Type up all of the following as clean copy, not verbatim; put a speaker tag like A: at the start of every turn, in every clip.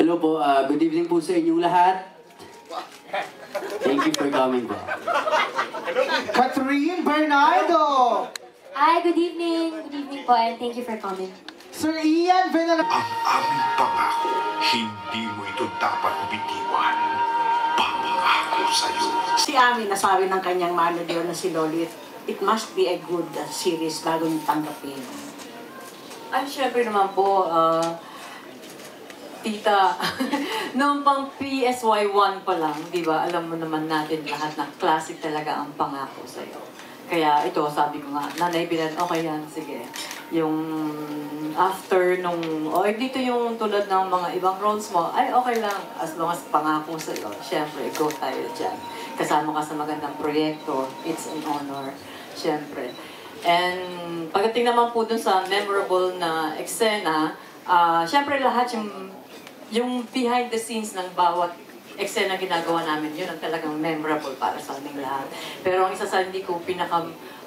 A: Hello po, good evening po sa inyong lahat. Thank you for coming po.
B: Catherine Bernardo!
C: Hi, good evening. Good evening po, and thank you for coming.
B: Sir Ian Venera...
D: Ang aming pangako, hindi mo ito dapat bitiwan. Pangako sa'yo.
E: Si Ami nasabi ng kanyang manager na si Lolit, it must be a good series bago niyo tanggapin.
F: Ay, syempre naman po, tita, noong pang PSY1 pa lang, di ba, alam mo naman natin lahat na classic talaga ang pangako sa'yo. Kaya ito, sabi ko nga, Nanay Bilan, okay yan, sige. Yung after nung, dito yung tulad ng mga ibang roles mo, ay okay lang, as long as pangako sa'yo, syempre, go tayo dyan. Kasama ka sa magandang proyekto, it's an honor, syempre. And pagdating naman po dun sa memorable na eksena, syempre lahat yung behind the scenes ng bawat eksena ginagawa namin, yun ang talagang memorable para sa aming lahat. Pero ang isa sa hindi ko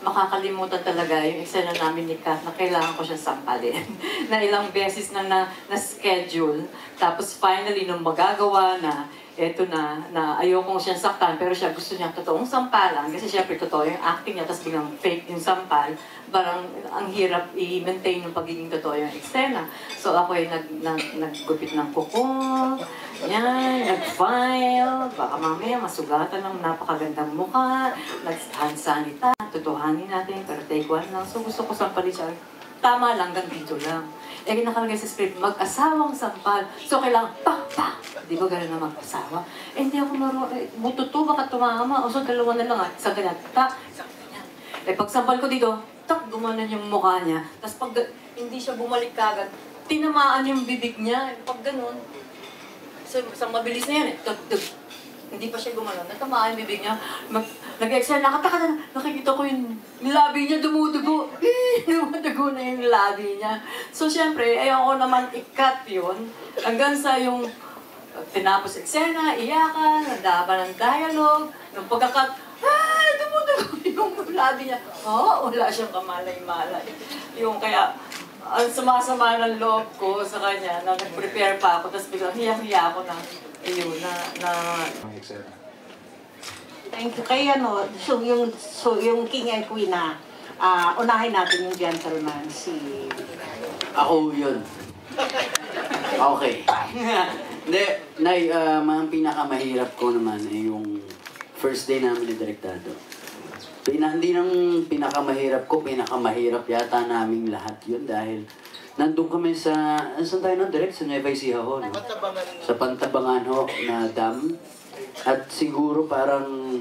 F: makakalimutan talaga yung eksena namin ni Kat na kailangan ko siyang sampalin. Na ilang beses na-schedule. Tapos finally, nung magagawa na, eto na ayokong siyang saktan, pero siya gusto niya totoong sampalan. Kasi syempre totoo yung acting niya, tapos biglang fake yung sampal. Parang ang hirap i-maintain yung pagiging totoo yung eksena. So ako ay naggupit ng kuko, yan, nag-file, baka mamaya masugatan ng napakagandang mukha, nag-hand sanitize, tutuhanin natin, pero take one lang. So gusto ko sampalin siya. Tama lang, hanggang dito lang. Nakalagay sa script, mag-asawang sampal. So kailangan, pa! Di ba gano'n na mag-asawa? Hindi ako buto baka tumama. O so dalawa na lang, isang ganyan, isang ganyan. Pag sampal ko dito, gumanon yung mukha niya. Tapos pag hindi siya bumalik kagad, tinamaan yung bibig niya. Pag gano'n, so isang mabilis na yan Hindi pa siya gumanon. Natamaan yung bibig niya. Nag-exhale, nakikita ko yung labi niya dumudugo. Dumudugo na yung labi niya. So syempre, ayoko naman i-cut yun. Hanggang sa yung tinapos eksena, iyakan, nagdaba ng dialogue. Nung pagka-cut, dumudugo yung labi niya. Wala siyang kamalay-malay. Yung kaya, ang sumasama ng loob ko sa kanya, na nag-prepare pa ako, tapos biglang hiya-hiya ako na,
E: Thank you. Kaya yung King and Queen na, unahin natin yung gentleman, si...
A: Ako yun. Okay. Hindi, Nay, ang pinakamahirap ko naman ay yung first day namin ni Direktado. Hindi nang pinakamahirap ko, pinakamahirap yata naming lahat yun dahil nandun kami sa, saan tayo nun, Direk? Sa Nueva Ecija ho, no? Sa Pantabangan ho na dam. At siguro parang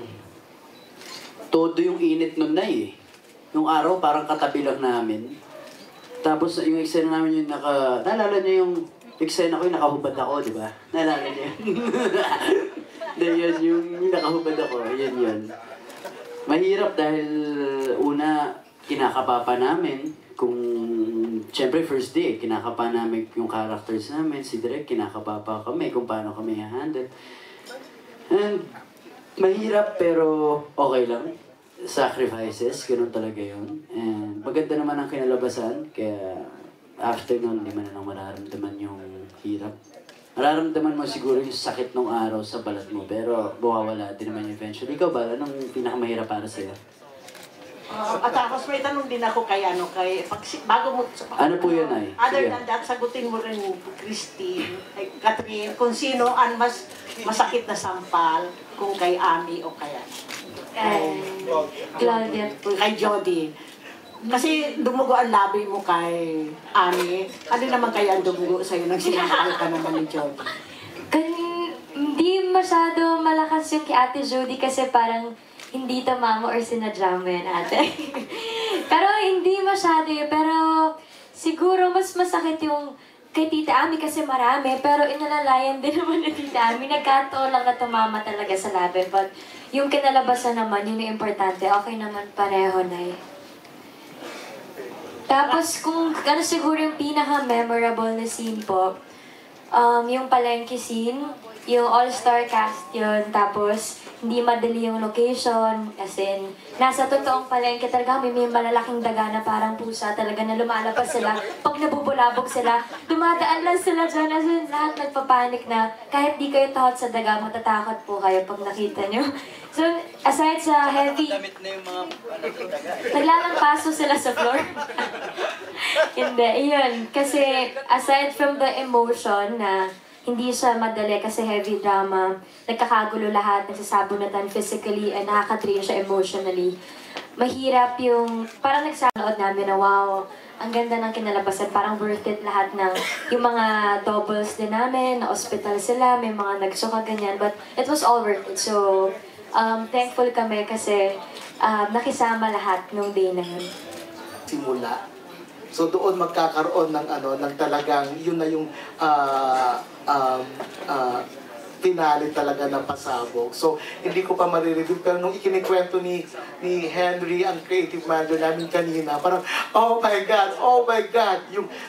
A: todo yung init nun na eh. Yung araw parang katabi lang namin. Tapos yung eksena namin yung naalala niyo yung eksena ko yung nakahubad ako, di ba? Naalala niyo yun? Yung nakahubad ako, yun. Mahirap dahil una, kinakapapa namin. Kung, syempre first day, kinakapa namin yung characters namin. Si Direk, kinakapapa kami kung paano kami i-handle. And, mahirap pero okay lang. Sacrifices, ganun talaga yun. And maganda naman ang kinalabasan, kaya after nun, di man na lang mararamdaman yung hirap. Mararamdaman mo siguro yung sakit ng araw sa balat mo, pero mawawala din naman eventually. Ikaw ba, anong pinakamahirap para sa'yo?
E: At tapos may tanong din ako bago mo...
A: Ano po yun, Ay?
E: Other than that, sagutin mo rin Christine, kay Catherine, kung sino ang mas masakit na sampal, kung kay Ami o kay
C: Claudia.
E: Kay Jody. Kasi dumugo ang labi mo kay Ami. Ano naman kaya ang dumugo sa'yo nang sinampal ka naman ni Jody?
C: Hindi masyado malakas yung kay Ate Jody kasi parang hindi tamama or sinadya mo yan, ate. Pero hindi masyado eh. Pero siguro mas masakit yung kay Tita Ami kasi marami. Pero inalalayan din naman ni Tita Ami. Nagkataon lang na tumama talaga sa labi. But yung kinalabasan naman, yun yung importante. Okay naman pareho na eh. Tapos kung ano siguro yung pinaka-memorable na scene po, yung palengke scene, yung all-star cast yun. Tapos, hindi madali yung location. As in, nasa totoong palengke talaga, may malalaking daga na parang pusa talaga na lumalabas sila. Pag nabubulabog sila, dumadaan lang sila dyan. As in, lahat nagpapanik na kahit di kayo takot sa daga, matatakot po kayo pag nakita nyo. So, aside sa heavy, naglalampaso sila sa floor. Hindi, yun. Kasi aside from the emotion na hindi siya madali kasi heavy drama, nagkakagulo lahat, nagsasabunatan physically, and nakaka-drain siya emotionally. Mahirap yung, parang nagsanood namin na wow, ang ganda ng kinalabasan, parang worth it lahat ng, yung mga doubles din namin, na hospital sila, may mga nagsuka ganyan, but it was all worth it. So, thankful kami kasi nakisama lahat nung day na yun.
G: Simula. So doon magkakaroon ng ng talagang yun na yung finale talaga ng pasabog. So hindi ko pa marireview pero nung ikinikwento ni Henry ang creative manager namin kanina, parang oh my God,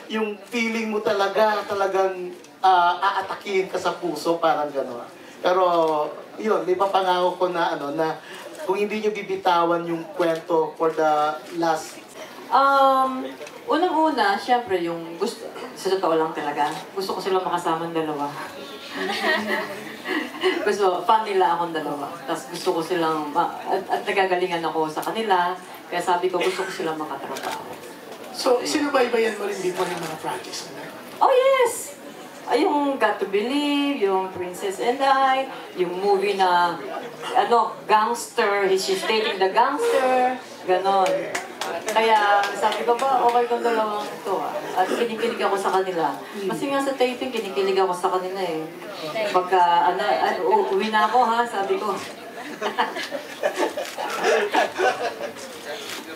G: yung feeling mo talagang aatakihin ka sa puso, parang gano'n. Pero yun, may papangako ko na na kung hindi nyo bibitawan yung kwento for the last.
F: Unang-una, syempre, yung gusto, sa totoo lang talaga, gusto ko silang makasama ng dalawa. Fan nila akong dalawa. Tapos gusto ko silang, at nagagalingan ako sa kanila, kaya sabi ko, gusto ko silang makatrabaho.
H: So, sinubaybayan mo rin dito ng mga practice na?
F: Oh, yes! Yung Got to Believe, yung Princess and I, yung movie na, gangster, she's dating the gangster, ganon. Kaya sabi ko ba, okay kong dalawang ito At kinikilig ako sa kanila. Kasi nga sa taping, kinikilig ako sa kanila eh. Pagka, uwi na ako ha, sabi ko.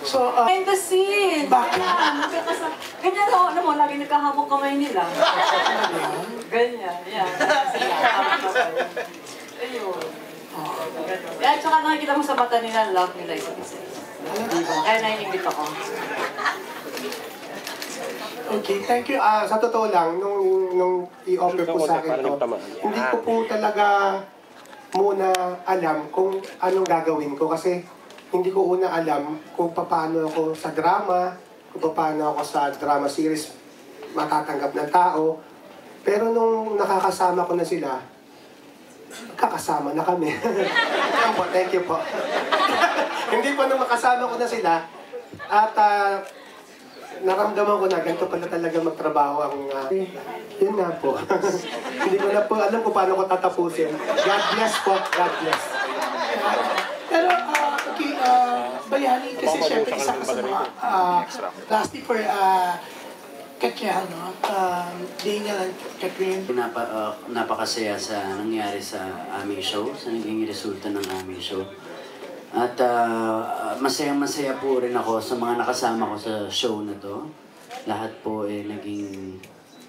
H: So,
F: behind the scene!
H: Bakit?
F: Ganyan ako, alam mo, lagi nagkahamok kamay nila. Ganyan, yan. Ayun. At saka nakikita mo sa mata nila, love nila isa't isa. Kaya naiingit ako.
H: Okay, thank you. Sa totoo lang, nung i-offer po sa akin to, hindi ko po talaga muna alam kung anong gagawin ko kasi hindi ko una alam kung paano ako sa drama, kung paano ako sa drama series matatanggap ng tao. Pero nung nakakasama ko na sila, kakasama na kami. Thank you po. Hindi pa nung makasama ko na sila at naramdaman ko na ganito pala talaga magtrabaho ang yun nga po. Hindi ko na po alam kung paano ko tatapusin. God bless po. God bless. Pero okay, Bayani kasi syempre isa ka sa mga lastly for Katya, Daniel and Catherine.
A: Napakasaya sa nangyari sa aming show, sa naging resulta ng aming show. At masayang-masaya po rin ako sa mga nakasama ko sa show na to. Lahat po naging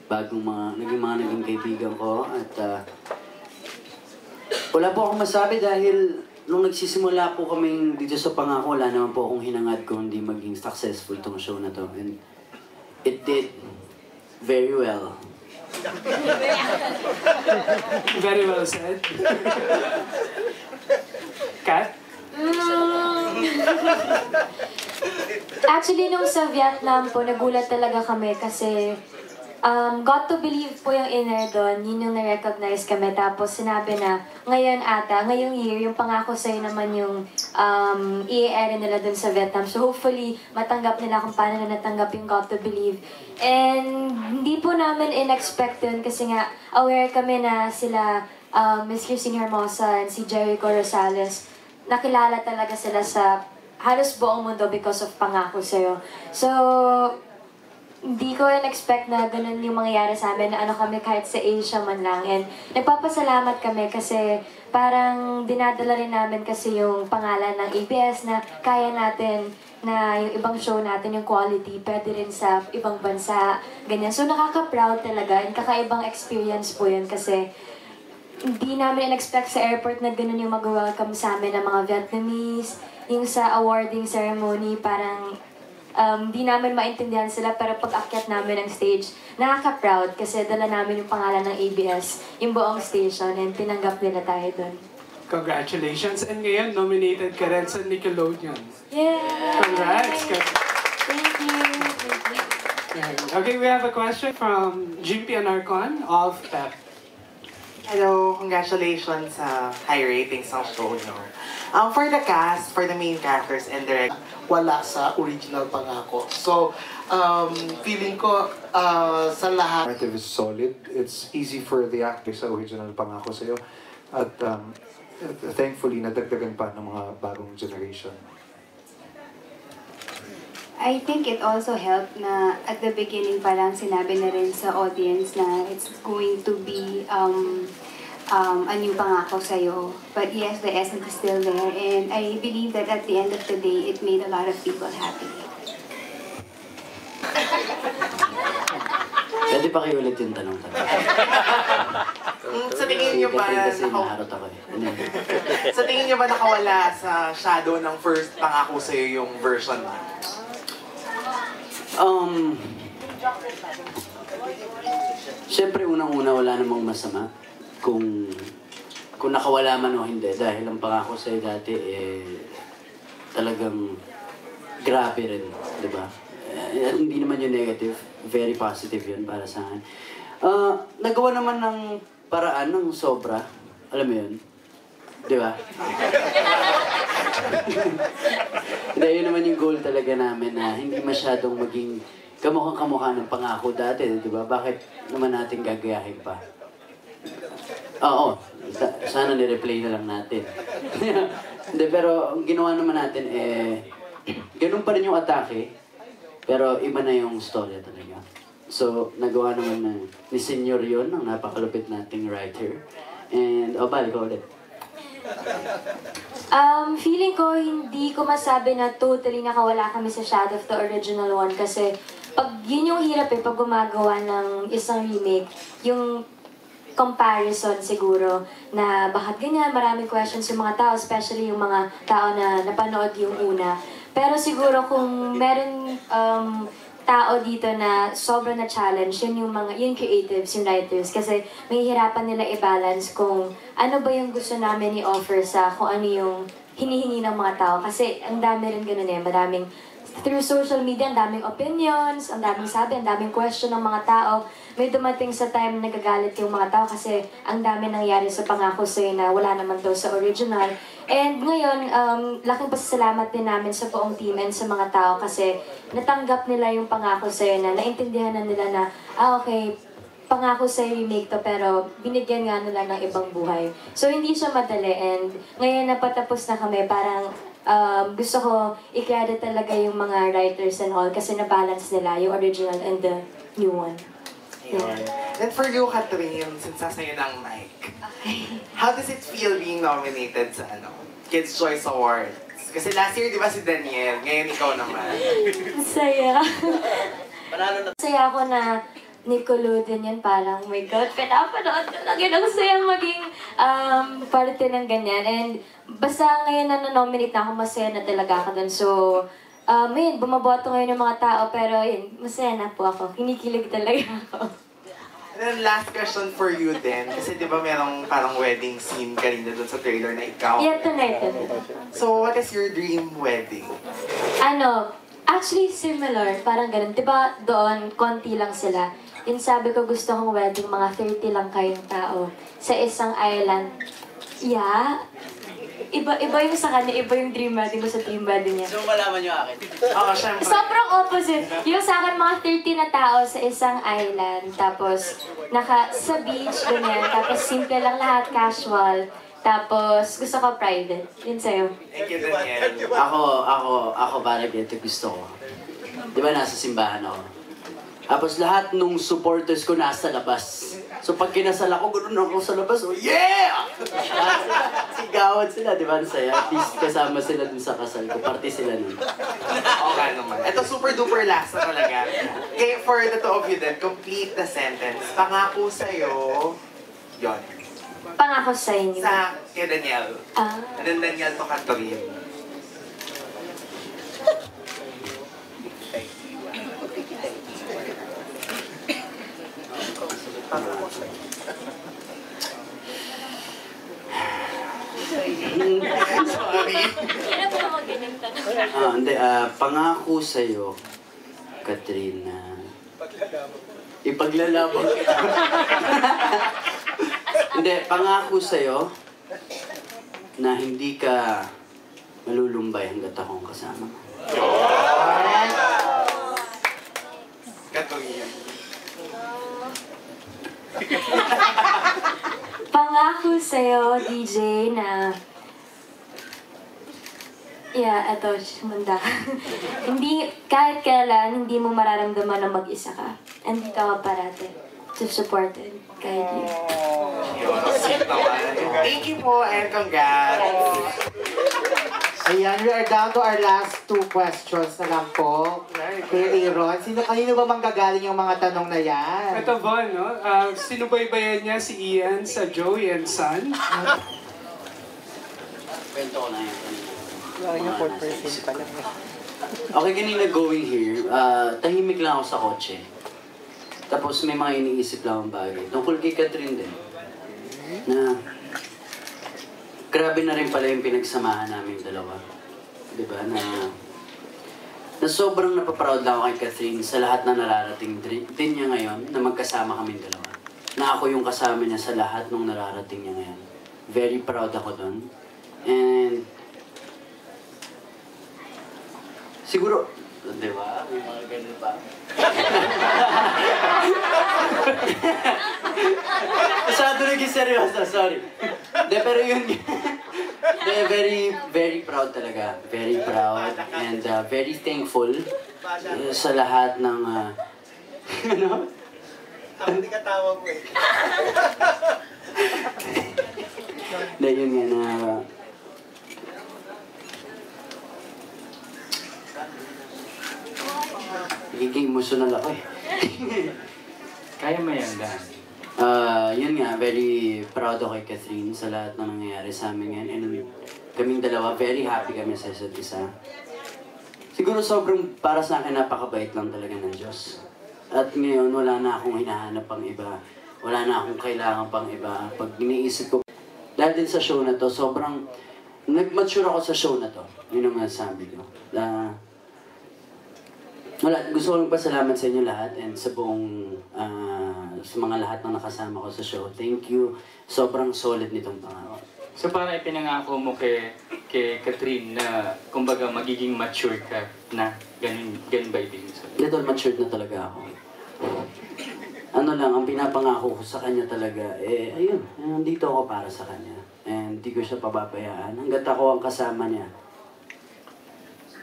A: naging kaibigan ko. At wala po akong masabi dahil nung nagsisimula po kami dito sa Pangako, wala naman po akong hinangad kung hindi maging successful tong show na to. And it did very well.
B: Very well said. Kat?
C: Actually, nung sa Vietnam po, nagulat talaga kami kasi Got to Believe po yung inner doon, yun yung na-recognize kami. Tapos sinabi na, ngayong year, yung Pangako Sa'yo naman yung i-air nila doon sa Vietnam. So hopefully, matanggap nila kung paano na natanggap yung Got to Believe. And hindi po namin in-expect yun kasi nga, aware kami na sila, Miss Christine Hermosa and si Jericho Rosales, nakilala talaga sila sa halos buong mundo because of Pangako Sa'yo. So, hindi ko in-expect na ganun yung mangyayari sa amin na kami kahit sa Asia man lang. And nagpapasalamat kami kasi parang dinadala rin namin kasi yung pangalan ng ABS na kaya natin na yung ibang show natin, yung quality, pwede rin sa ibang bansa, ganyan. So nakaka-proud talaga and kakaibang experience po yun kasi hindi namin in-expect sa airport na ganun yung mag-welcome sa amin ng mga Vietnamese. Yung sa awarding ceremony, parang di namin maintindihan sila, pero pag akyat namin ng stage, nakaka-proud kasi dala namin yung pangalan ng ABS, yung buong station, and tinanggap nila tayo doon.
B: Congratulations. And ngayon, nominated ka rin sa Nickelodeon.
C: Yeah!
B: Congrats.
C: Thank you.
B: Okay, we have a question from Jimpy Anarcon of PEP.
I: Hello, congratulations sa high ratings ng show nyo. For the cast, for the main characters and direct,
G: Wala sa original Pangako. So, feeling ko sa lahat,
J: Narrative is solid. It's easy for the actors sa original Pangako sa'yo. At thankfully, nadagdagan pa ng mga bagong generation.
K: I think it also helped na at the beginning pa lang sinabi na rin sa audience na it's going to be a new Pangako sa'yo. But yes, the essence is still there, and I believe that at the end of the day, it made a lot of people happy.
A: Pwede pa kayo ulit yung tanong.
I: sa tingin nyo ba,
A: Kasi naharot ako eh. Ano yun?
I: sa tingin nyo ba nakawala sa shadow ng first Pangako sa'yo yung version mo?
A: Siyempre, unang-una, wala namang masama kung nakawala man o hindi. Dahil ang Pangako sa'yo dati, talagang grabe rin, di ba? Hindi naman yung negative, very positive yun para sa akin. Nagawa naman ng paraan ng sobra, alam mo yun? Di ba? Hindi, yun naman yung goal talaga namin na hindi masyadong maging kamukhang-kamukha ng Pangako dati, di ba? Bakit naman natin gagayahin pa? Oo, sana ni-replay na lang natin. Hindi, pero ang ginawa naman natin ganun pa rin yung atake, pero iba na yung storya talaga. So, nagawa naman ni Senyor yun, ang napakalupit nating writer. And, balik ko ulit.
C: Feeling ko, hindi ko masabi na totally nakawala kami sa shadow of the original one kasi pag yun yung hirap pag gumagawa ng isang remake, yung comparison siguro na bakit ganyan, maraming questions yung mga tao, especially yung mga tao na napanood yung una. Pero siguro kung meron tao dito na sobrang na challenge, yun yung creatives, yung writers, kasi may hirapan nila i-balance kung ano ba yung gusto namin i-offer sa kung ano yung hinihingi ng mga tao. Kasi ang dami rin ganun maraming through social media, ang daming opinions, ang daming sabi, ang daming question ng mga tao. May dumating sa time na nagagalit yung mga tao kasi ang dami nangyari sa Pangako sa'yo na wala naman daw sa original. And ngayon, laking pasasalamat din namin sa buong team and sa mga tao kasi natanggap nila yung Pangako sa'yo na naintindihan na nila na, okay, Pangako sa'yo remake to pero binigyan nga nila ng ibang buhay. So hindi siya madali and ngayon napatapos na kami, parang gusto ko i-credit talaga yung mga writers and all kasi na-balance nila yung original and the new one.
I: Yeah. And for you, Catherine, since nasa iyo ng mic, how does it feel being nominated sa Kids' Choice Awards? Kasi last year, di ba si Daniel? Ngayon ikaw naman.
C: Masaya. Masaya ako na Nickelodeon yan, parang, oh my God, pinapanood ko lang yun. Ang sayang maging parte ng ganyan. And basta ngayon na nominate na ako, masaya na talaga ako dun. So, yun, bumaboto ngayon ng mga tao, pero yun, masaya na po ako. Kinikilig talaga ako.
I: And then last question for you then, kasi di ba merong parang wedding scene kanina dun sa trailer na ikaw?
C: Yeah, tonight.
I: So, what is your dream wedding?
C: Actually similar, parang ganun. Diba doon, konti lang sila. Yun sabi ko, gusto kong wedding, mga 30 lang kayong tao. Sa isang island. Yeah. Iba yung sa kanya, iba yung dream wedding ko sa dream wedding niya.
A: So, malaman nyo akin.
I: Oo, syempre.
C: Sobrang opposite. Yung sa akin, mga 30 na tao sa isang island. Tapos, sa beach, ganyan. Tapos, simple lang lahat, casual. Tapos, gusto ko private. Yun sa'yo.
I: Thank you, Daniel.
A: Ako parang ito gusto ko. Di ba nasa simbahan ako? Tapos lahat nung supporters ko nasa labas. So pag kinasal ako, ganoon ako sa labas, oh yeah! Sigawan sila, di ba? Ang saya. At least kasama sila dun sa kasal ko. Party sila nun.
I: Okay naman. Ito super duper last na talaga. Okay, for the two of you then, complete the sentence. Pangako sa'yo, yon.
C: Pangako sa inyo.
I: Sa kay Daniel. And then Daniel to Catherine. Sorry.
A: Hindi, pangako sa'yo, Catherine, na ipaglalaban kita. Hindi, pangako sa'yo na hindi ka malulumbay hanggat akong kasama mo.
I: Catherine.
C: Pangako sa'yo, DJ, na... Yeah, eto, munda. Hindi, kahit kailan, hindi mo mararamdaman na mag-isa ka. Andito ka parati to support and guide you.
I: Thank you po and congrats.
L: Ayan, we are down to our last 2 questions na lang po. Kuya Aaron, kanino ba manggagaling yung mga tanong na yan?
B: Ito, Von, no? Sinubaybayan niya si Ian sa Joey and Son.
A: Kwento ko na yun. Okay, kanina going here, tahimik lang ako sa kotse. Tapos may mga iniisip lang ang bagay. Tungkol kay Catherine din. Na grabe na rin pala yung pinagsamahan namin dalawa. Diba? Na sobrang napaproud lang ako kay Catherine sa lahat na nararating din niya ngayon na magkasama kami dalawa. Na ako yung kasama niya sa lahat ng nararating niya ngayon. Very proud ako doon. And siguro, di ba? May mga ganun pa. Masyado naging seryoso, sorry. De, pero yun, de, very proud talaga. Very proud and very thankful sa lahat ng, ano?
I: Hindi ka tawa mo eh.
A: De, yun nga na, nagiging emotional ako eh.
M: Kaya mo yan, Dan.
A: Yun nga, very proud ako kay Catherine sa lahat na nangyayari sa amin ngayon. And kaming dalawa, very happy kami sa isa't isa. Siguro sobrang para sa akin napakabait lang talaga ng Diyos. At ngayon, wala na akong hinahanap pang iba. Wala na akong kailangan pang iba. Pag iniisip ko, dahil din sa show na to, sobrang nag-mature ako sa show na to. Yun ang masasabi ko. Wala, gusto ko lang pasalamat sa inyo lahat and sa buong, sa mga lahat na nakasama ko sa show. Thank you. Sobrang solid nitong pangako.
M: So parang ipinangako mo kay Catherine na kumbaga magiging mature ka na ganun ba ibig sabihin?
A: Little matured na talaga ako. Ano lang, ang pinapangako ko sa kanya talaga, ayun, nandito ako para sa kanya. And di ko siya pababayaan. Hanggat ako ang kasama niya,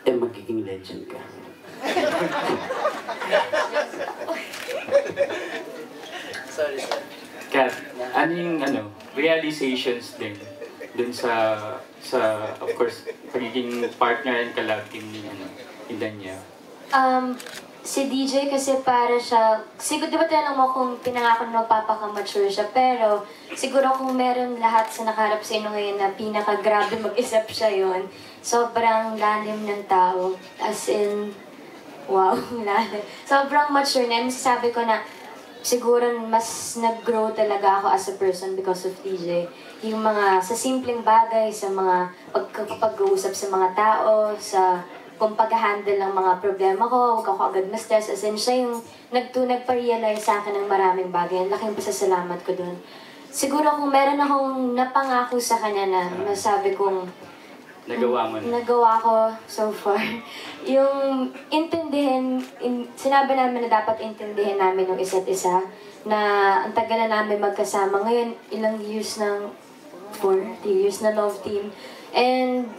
A: magiging legend ka.
M: Sorry. Kat, anong realizations din dun sa of course pagiging partner and collab in Daniel?
C: Si DJ kasi para siya, siguro di ba tinanong mo kung pinangako na magpapaka-mature siya, pero siguro kung meron lahat sa nakaharap sa inyo ngayon na pinaka-grabe mag-isip siya yun, sobrang lalim ng tao, as in, wow, lalim. Sobrang mature na, sabi ko na siguro mas nag-grow talaga ako as a person because of DJ. Yung mga sa simpleng bagay, sa mga pag-uusap sa mga tao, sa kung pag-handle ng mga problema ko, huwag ako agad ma-stress. As in, siya yung nagpa-realize sa akin ng maraming bagay. Ang laking pasasalamat ko dun. Siguro kung meron akong napangako sa kanya na masabi kong
M: nagawa mo na.
C: Nagawa ko so far. Yung intindihin, sinabi namin na dapat intindihin namin yung isa't isa, na ang tagal na namin magkasama. Ngayon, ilang years ng 4 years na love team. And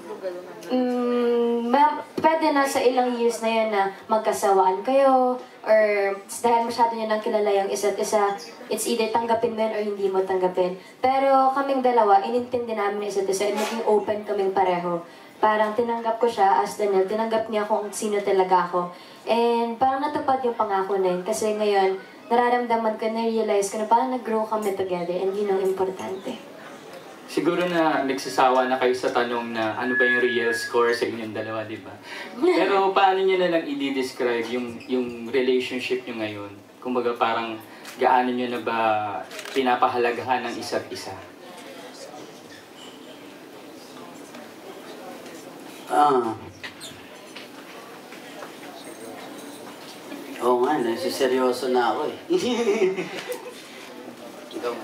C: pwede na sa ilang years na yun na magkasawaan kayo or dahil masyado nyo nang kilala yung isa't isa, it's either tanggapin mo yun or hindi mo tanggapin. Pero kaming dalawa, inintindi namin yung isa't isa and naging open kaming pareho. Parang tinanggap ko siya as Daniel, tinanggap niya kung sino talaga ako. And parang natupad yung pangako na yun kasi ngayon, nararamdaman ko, na-realize ko na parang nag-grow kami together and yun ang importante.
M: Siguro na nagsasawa na kayo sa tanong na ano ba yung real score sa inyong dalawa, di ba? Pero paano nyo na lang i-describe yung relationship nyo ngayon? Kumbaga parang gaano nyo na ba pinapahalagahan ng isa't isa?
A: Oo nga, nasiseryoso na ako eh. Ikaw mo.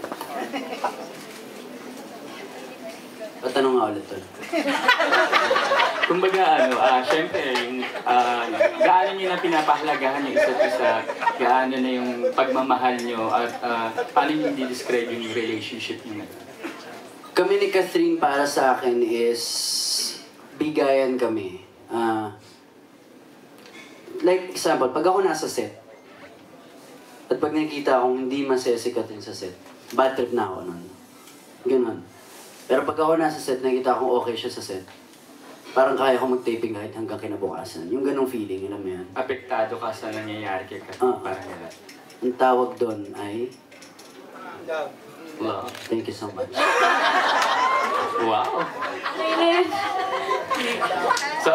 A: Patanong nga ulit to.
M: Kumbaga, syempre, gaano nyo na pinapahalagahan yung isa't isa, gaano na yung pagmamahal nyo, at paano nyo i-describe yung relationship nyo?
A: Kami ni Catherine para sa akin is bigayan kami. Like example, pag ako nasa set, at pag nakikita akong hindi masesikat yun sa set, bad trip na ako nun. Ganun. Pero pag ako nasa set, nakikita akong okay siya sa set, parang kaya ko mag-taping kahit hanggang kinabukasan. Yung ganong feeling, alam mo yan?
M: Apektado ka sa nangyayari kay Catherine, parang gano'n.
A: Ang tawag doon ay...
M: Wow.
A: Thank you so much.
M: Wow. So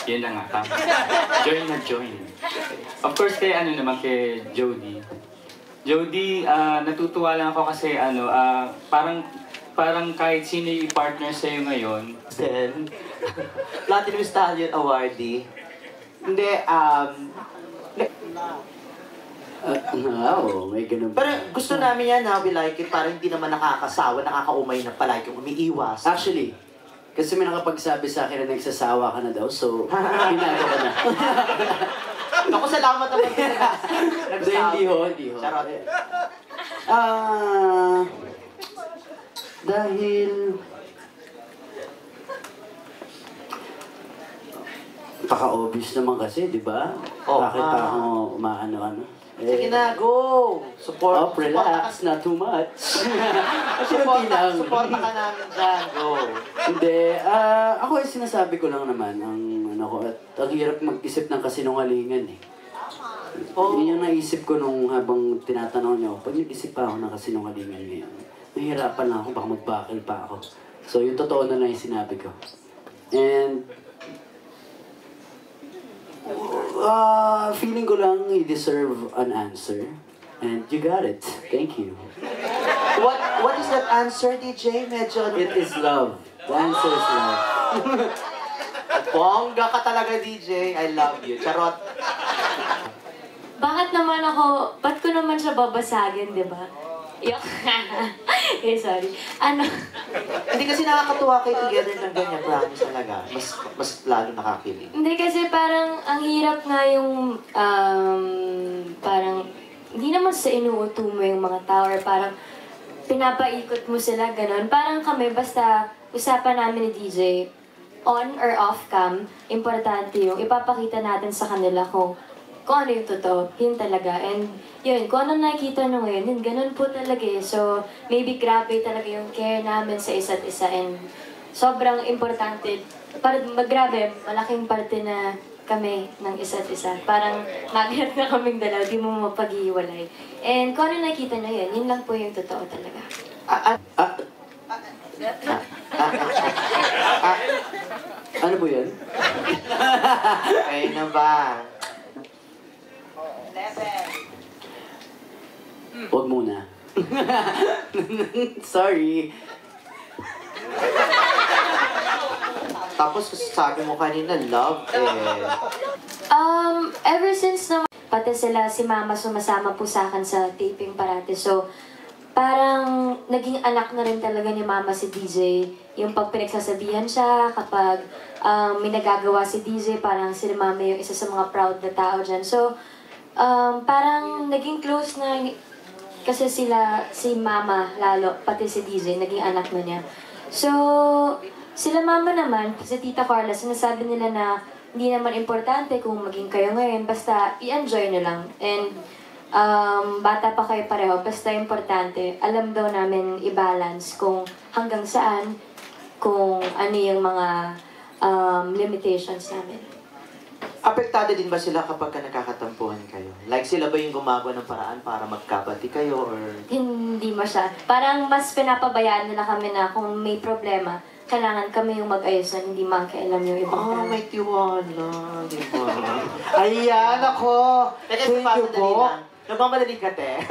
M: yun na nga, tama. Join na join. Of course, kay kay Jody. Jody, natutuwa lang ako kasi parang kahit sino yung partner sa'yo ngayon.
L: Then, Platinum Stallion awardee. Hindi,
A: may ganun.
L: pero gusto namin yan, we like it, parang hindi naman nakakasawa, nakakaumay na palagi yung umiiwas.
A: Actually, kasi may nakapagsabi sa akin na nagsasawa ka na daw, so ginagawa na.
L: Ako, salamat naman din.
A: Hindi ho.
L: Charot.
A: Dahil... Paka-obvious naman kasi, di ba? Bakit pa ako umaano-ano?
L: Sige na, go! Support.
A: Relax, not too much.
L: Support ka namin dyan, go!
A: Hindi, ako ay sinasabi ko lang naman, at ang hirap mag-isip ng kasinungalingan eh. Yun yung naisip ko nung habang tinatanong niyo, pag nag-isip pa ako ng kasinungalingan ngayon, nahihirapan lang ako, baka magbakil pa ako. So yung totoo na lang yung sinabi ko. And, feeling ko lang you deserve an answer. And you got it. Thank you.
L: What is that answer, DJ? Medyo
A: It is love. The answer is love.
L: Bongga ka talaga, DJ. I love you. Charot.
C: Bakit naman ba't ko naman siya babasagin, di ba? Sorry.
L: Hindi kasi nakakatuwa kayo together ng ganyan, promise talaga. Mas lalo nakakilig.
C: Hindi kasi parang ang hirap nga yung parang hindi naman sa inuuto mo yung mga tao or parang pinapaikot mo sila, ganun. Parang kami, basta usapan namin ni DJ, on or off cam, importante yung ipapakita natin sa kanila kung ano yung totoo, yun talaga. And yun, kung ano nakikita nyo ngayon, yun, ganun po talaga eh. So, maybe grabe talaga yung care namin sa isa't isa and sobrang importante. Grabe, malaking parte na kami ng isa't isa. Parang magnet na kaming dalaw, di mo mapag-iwalay. And kung ano nakikita nyo yun lang po yung totoo talaga.
A: Ano po yan?
L: Ayun na ba?
A: Huwag muna. Sorry.
L: Tapos sabi mo kanina, love
C: Ever since naman, pati si Mama sumasama po sa akin sa taping parati. So, parang naging anak na rin talaga ni Mama si DJ. Yung pag pinagsasabihan siya, kapag may nagagawa si DJ, parang si Mama yung isa sa mga proud na tao dyan. So, parang naging close na kasi si Mama lalo, pati si DJ, naging anak na niya. So, sila Mama naman, si Tita Carla, sinasabi nila na hindi naman importante kung maging kayo ngayon, basta i-enjoy nyo lang. And bata pa kayo pareho, basta importante, alam daw namin i-balance kung hanggang saan, kung ano yung mga limitations namin.
L: Apektado din ba sila kapag ka nagkakatampuhan kayo? Like sila ba yung gumagawa ng paraan para magkabati kayo or...
C: Hindi masyado. Parang mas pinapabayaan nila kami na kung may problema, kailangan kami yung mag-ayos na hindi makialam yung ibang tao.
L: May tiwala, di ba? Ayan, ako! Thank you po. Nagmamadali ka, te.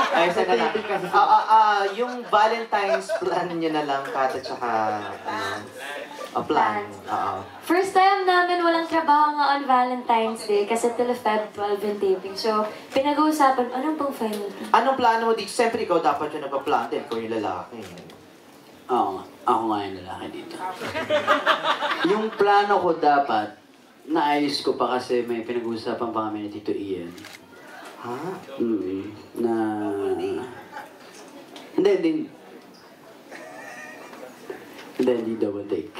L: Ay, sana na. Yung Valentine's plan nyo na lang, Kat, at saka, plan.
C: First time namin walang trabaho nga on Valentine's Day kasi till Feb 12 yung taping. So, pinag-uusapan, anong pang final?
L: Anong plano mo dito? Siyempre, ikaw dapat yung nagpa-plan din. Ikaw yung lalaki.
A: Oo, ako nga yung lalaki dito. Yung plano ko dapat, naayos ko pa kasi may pinag-uusapan pa kami ni Tito Ian.
L: Ha?
A: Na... Hindi double take.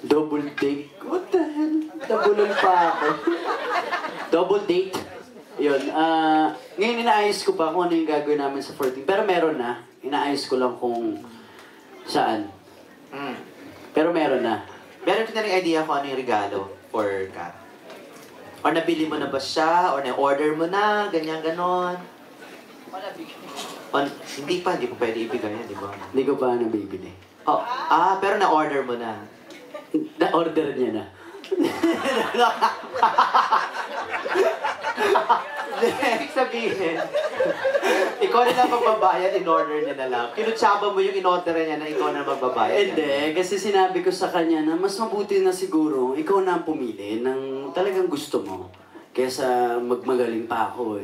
A: Double take? What the hell? Double pa ako. Double date. Yun. Ngayon inaayos ko pa kung ano yung gagawin namin sa 14. Pero meron na. Inaayos ko lang kung saan. Pero meron na.
L: Meron ka na rin idea kung ano yung regalo for Kat? Or nabili mo na ba siya? Or na-order mo na? Ganyan, ganon? Hindi ko pwede ibigay yan, di ba?
A: Hindi ko pa nabibili.
L: Pero na-order mo na.
A: Na-order niya na.
L: Ibig sabihin, ikaw na lang magbabayad, in-order niya na lang. Kinutsaba mo yung in-order niya na ikaw na magbabayad.
A: Hindi, kasi sinabi ko sa kanya na mas mabuti na siguro ikaw na ang pumili ng talagang gusto mo. Kesa magmagaling pa ako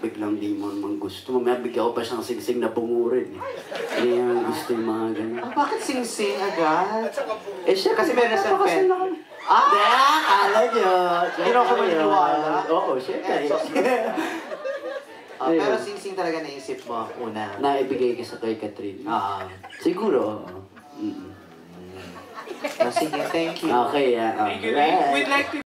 A: biglang di mo naman gusto. Mamaya bigyan ko pa siyang singsing na bungurin. Hindi naman gusto yung mga ganyan.
L: Bakit singsing agad?
A: Siya kasi meron siyang pen. Kala niyo.
L: Hindi na ako maniniwala.
A: Oo, syempre.
L: Pero singsing talaga naisip mo una.
A: Naibigay ka sa kay Catherine. Siguro, oo.
L: Sige, thank you.
A: Okay,
B: Thank you. We'd like to